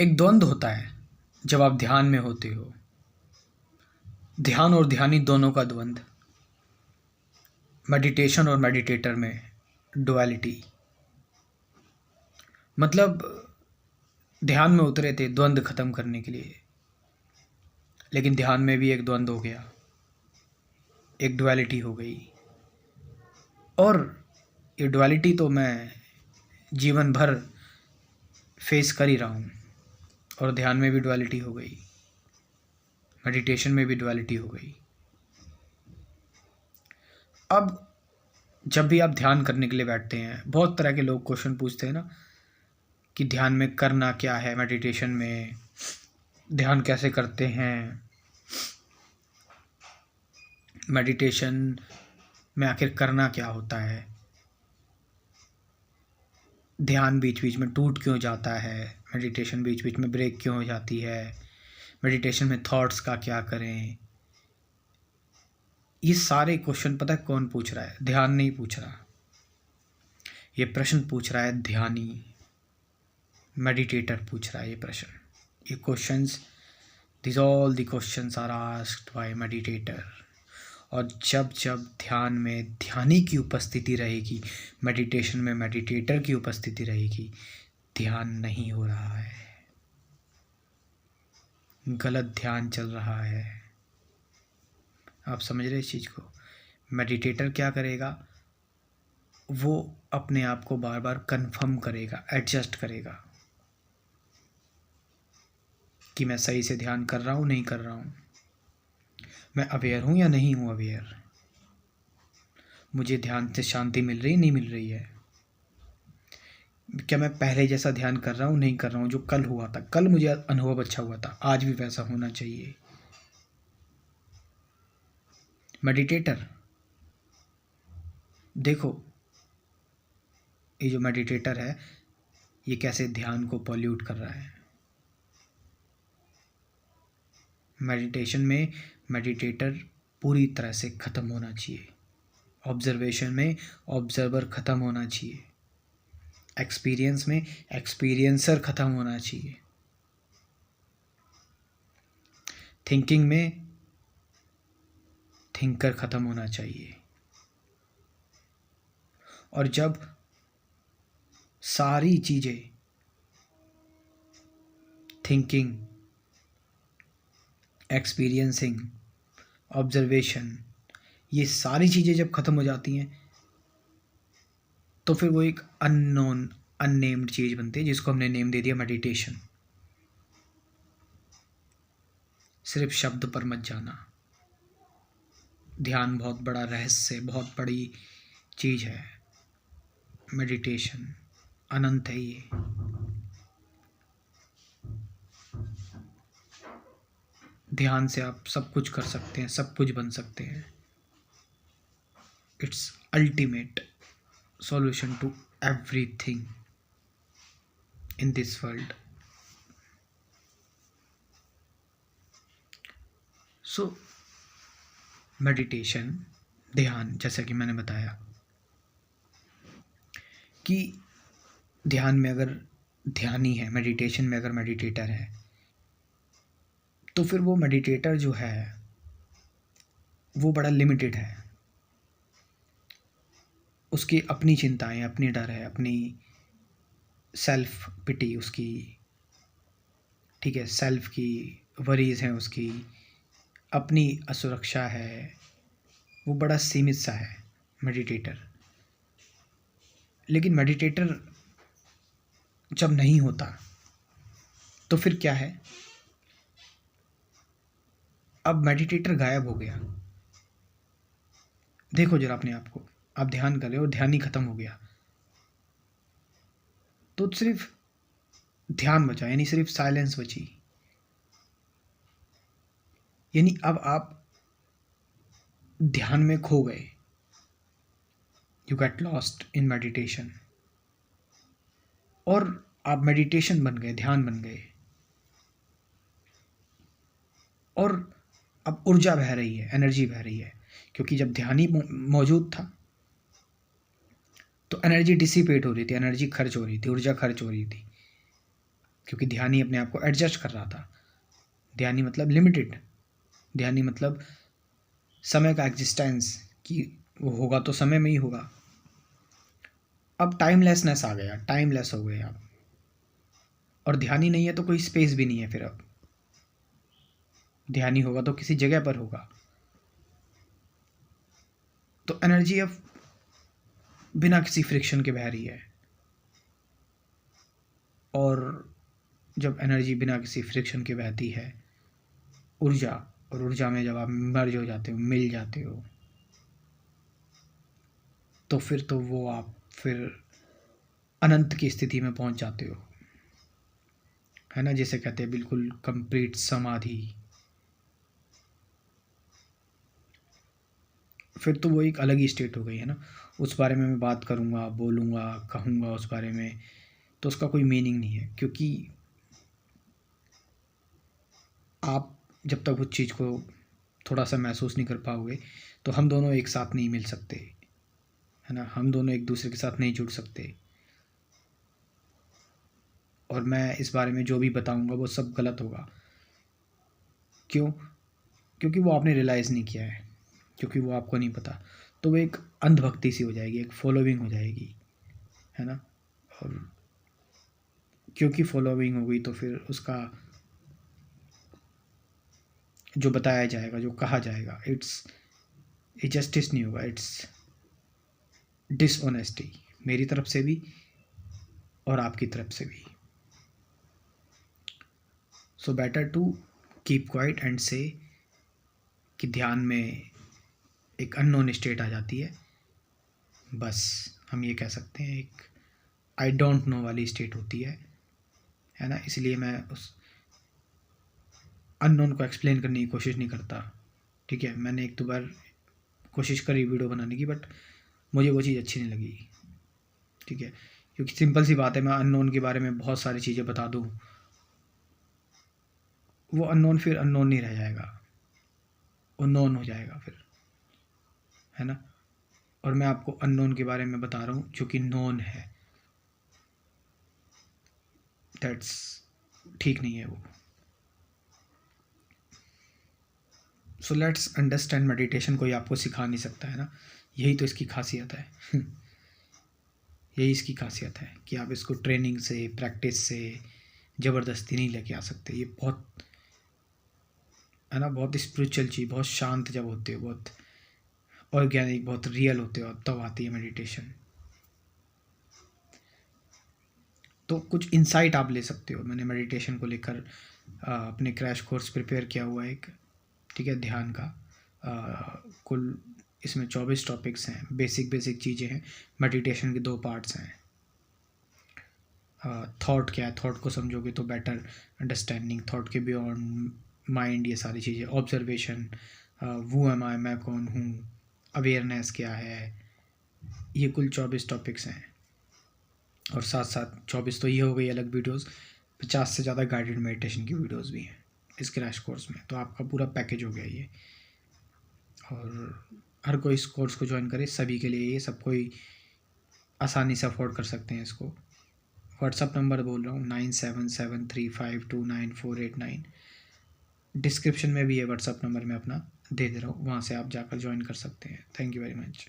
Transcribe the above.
एक द्वंद्व होता है जब आप ध्यान में होते हो। ध्यान और ध्यानी दोनों का द्वंद्व, मेडिटेशन और मेडिटेटर में डुअलिटी। मतलब ध्यान में उतरे थे द्वंद्व खत्म करने के लिए, लेकिन ध्यान में भी एक द्वंद्व हो गया, एक डुअलिटी हो गई। और ये डुअलिटी तो मैं जीवन भर फेस कर ही रहा हूँ। और ध्यान में भी डुअलिटी हो गई, मेडिटेशन में भी डुअलिटी हो गई। अब जब भी आप ध्यान करने के लिए बैठते हैं, बहुत तरह के लोग क्वेश्चन पूछते हैं ना कि ध्यान में करना क्या है, मेडिटेशन में ध्यान कैसे करते हैं, मेडिटेशन में आखिर करना क्या होता है, ध्यान बीच बीच में टूट क्यों जाता है, मेडिटेशन बीच बीच में ब्रेक क्यों हो जाती है, मेडिटेशन में थॉट्स का क्या करें। ये सारे क्वेश्चन पता है कौन पूछ रहा है? ध्यान नहीं पूछ रहा, ये प्रश्न पूछ रहा है ध्यानी, मेडिटेटर पूछ रहा है ये प्रश्न। ये questions, this all the questions are asked by meditator. और जब जब ध्यान में ध्यानी की उपस्थिति रहेगी, मेडिटेशन में मेडिटेटर की उपस्थिति रहेगी, ध्यान नहीं हो रहा है, गलत ध्यान चल रहा है। आप समझ रहे इस चीज़ को? मेडिटेटर क्या करेगा? वो अपने आप को बार बार कंफर्म करेगा, एडजस्ट करेगा कि मैं सही से ध्यान कर रहा हूँ, नहीं कर रहा हूँ, मैं अवेयर हूँ या नहीं हूँ अवेयर, मुझे ध्यान से शांति मिल रही नहीं मिल रही है, क्या मैं पहले जैसा ध्यान कर रहा हूँ नहीं कर रहा हूँ, जो कल हुआ था, कल मुझे अनुभव अच्छा हुआ था, आज भी वैसा होना चाहिए। मेडिटेटर देखो, ये जो मेडिटेटर है ये कैसे ध्यान को पॉल्यूट कर रहा है। मेडिटेशन में मेडिटेटर पूरी तरह से ख़त्म होना चाहिए, ऑब्जर्वेशन में ऑब्जर्वर ख़त्म होना चाहिए, एक्सपीरियंस में एक्सपीरियंसर ख़त्म होना चाहिए, थिंकिंग में थिंकर ख़त्म होना चाहिए। और जब सारी चीज़ें, थिंकिंग, एक्सपीरियंसिंग, ऑब्जर्वेशन, ये सारी चीज़ें जब ख़त्म हो जाती हैं तो फिर वो एक अननोन, अननेम्ड चीज़ बनती है, जिसको हमने नेम दे दिया मेडिटेशन। सिर्फ शब्द पर मत जाना, ध्यान बहुत बड़ा रहस्य, बहुत बड़ी चीज़ है। मेडिटेशन अनंत है ये। ध्यान से आप सब कुछ कर सकते हैं, सब कुछ बन सकते हैं। It's ultimate solution to everything in this world. So meditation, ध्यान, जैसा कि मैंने बताया कि ध्यान में अगर ध्यानी है, मेडिटेशन में अगर मेडिटेटर है, तो फिर वो मेडिटेटर जो है वो बड़ा लिमिटेड है। उसकी अपनी चिंताएं, अपनी डर है, अपनी सेल्फ पिटी उसकी, ठीक है, सेल्फ की वरीज हैं, उसकी अपनी असुरक्षा है, वो बड़ा सीमित सा है मेडिटेटर। लेकिन मेडिटेटर जब नहीं होता तो फिर क्या है? अब मेडिटेटर गायब हो गया। देखो जरा अपने आप को, आप ध्यान कर रहे हो, ध्यान ही खत्म हो गया, तो सिर्फ ध्यान बचा, यानी सिर्फ साइलेंस बची। यानी अब आप ध्यान में खो गए, you get lost in meditation, और आप मेडिटेशन बन गए, ध्यान बन गए, और अब ऊर्जा बह रही है, एनर्जी बह रही है। क्योंकि जब ध्यान ही मौजूद था तो एनर्जी डिसिपेट हो रही थी, एनर्जी खर्च हो रही थी, ऊर्जा खर्च हो रही थी। क्योंकि ध्यानी अपने आप को एडजस्ट कर रहा था। ध्यानी मतलब लिमिटेड, ध्यानी मतलब समय का एग्जिस्टेंस, कि वो होगा तो समय में ही होगा। अब टाइमलेसनेस आ गया, टाइमलेस हो गए आप, और ध्यानी नहीं है तो कोई स्पेस भी नहीं है फिर। अब ध्यानी होगा तो किसी जगह पर होगा। तो एनर्जी अब बिना किसी फ्रिक्शन के बह रही है, और जब एनर्जी बिना किसी फ्रिक्शन के बहती है, ऊर्जा, और ऊर्जा में जब आप मर्ज हो जाते हो, मिल जाते हो, तो फिर तो वो आप फिर अनंत की स्थिति में पहुंच जाते हो, है ना, जिसे कहते हैं बिल्कुल कंप्लीट समाधि। फिर तो वो एक अलग ही स्टेट हो गई, है ना। उस बारे में मैं बात करूँगा, बोलूँगा, कहूँगा उस बारे में, तो उसका कोई मीनिंग नहीं है, क्योंकि आप जब तक उस चीज़ को थोड़ा सा महसूस नहीं कर पाओगे, तो हम दोनों एक साथ नहीं मिल सकते, है ना, हम दोनों एक दूसरे के साथ नहीं जुड़ सकते। और मैं इस बारे में जो भी बताऊंगा वो सब गलत होगा। क्यों? क्योंकि वो आपने रियलाइज़ नहीं किया है, क्योंकि वो आपको नहीं पता। तो वो एक अंधभक्ति सी हो जाएगी, एक फॉलोइंग हो जाएगी, है ना। और क्योंकि फॉलोइंग हो गई तो फिर उसका जो बताया जाएगा, जो कहा जाएगा, ये जस्टिस नहीं होगा, इट्स डिसऑनेस्टी, मेरी तरफ से भी और आपकी तरफ से भी। So better to keep quiet and से कि ध्यान में एक अननोन स्टेट आ जाती है, बस हम ये कह सकते हैं एक आई डोंट नो वाली स्टेट होती है ना। इसलिए मैं उस अननोन को एक्सप्लेन करने की कोशिश नहीं करता, ठीक है। मैंने एक दो बार कोशिश करी वीडियो बनाने की, बट मुझे वो चीज़ अच्छी नहीं लगी, ठीक है। क्योंकि सिंपल सी बात है, मैं अननोन के बारे में बहुत सारी चीज़ें बता दूँ, वो अननोन फिर अननोन नहीं रह जाएगा, वो नोन हो जाएगा फिर, है ना। और मैं आपको अननोन के बारे में बता रहा हूँ जो कि नोन है, दैट्स ठीक नहीं है वो। सो लेट्स अंडरस्टैंड, मेडिटेशन कोई आपको सिखा नहीं सकता, है ना। यही तो इसकी खासियत है यही इसकी खासियत है कि आप इसको ट्रेनिंग से, प्रैक्टिस से, ज़बरदस्ती नहीं लेके आ सकते। ये बहुत, है ना, बहुत स्पिरिचुअल चीज़, बहुत शांत जब होते हो, बहुत ऑर्गेनिक, बहुत रियल होते हो, तब आती है मेडिटेशन। तो कुछ इंसाइट आप ले सकते हो। मैंने मेडिटेशन को लेकर अपने क्रैश कोर्स प्रिपेयर किया हुआ है एक, ठीक है, ध्यान का। कुल इसमें 24 टॉपिक्स हैं, बेसिक चीज़ें हैं। मेडिटेशन के 2 पार्ट्स हैं। थॉट क्या है, थॉट को समझोगे तो बेटर अंडरस्टैंडिंग, थॉट के बियॉन्ड माइंड, ये सारी चीज़ें, ऑब्जर्वेशन, वो एम आई, मैं कौन हूँ, अवेयरनेस क्या है, ये कुल 24 टॉपिक्स हैं। और साथ साथ 24 तो ये हो गई अलग वीडियोस, 50 से ज़्यादा गाइडेड मेडिटेशन की वीडियोस भी हैं इस क्रैश कोर्स में। तो आपका पूरा पैकेज हो गया ये। और हर कोई इस कोर्स को ज्वाइन करे, सभी के लिए ये, सब कोई आसानी से अफोर्ड कर सकते हैं इसको। व्हाट्सअप नंबर बोल रहा हूँ 9773529489, डिस्क्रिप्शन में भी है व्हाट्सअप नंबर मैं अपना दे दे रहा हूँ, वहाँ से आप जाकर ज्वाइन कर सकते हैं। Thank you very much.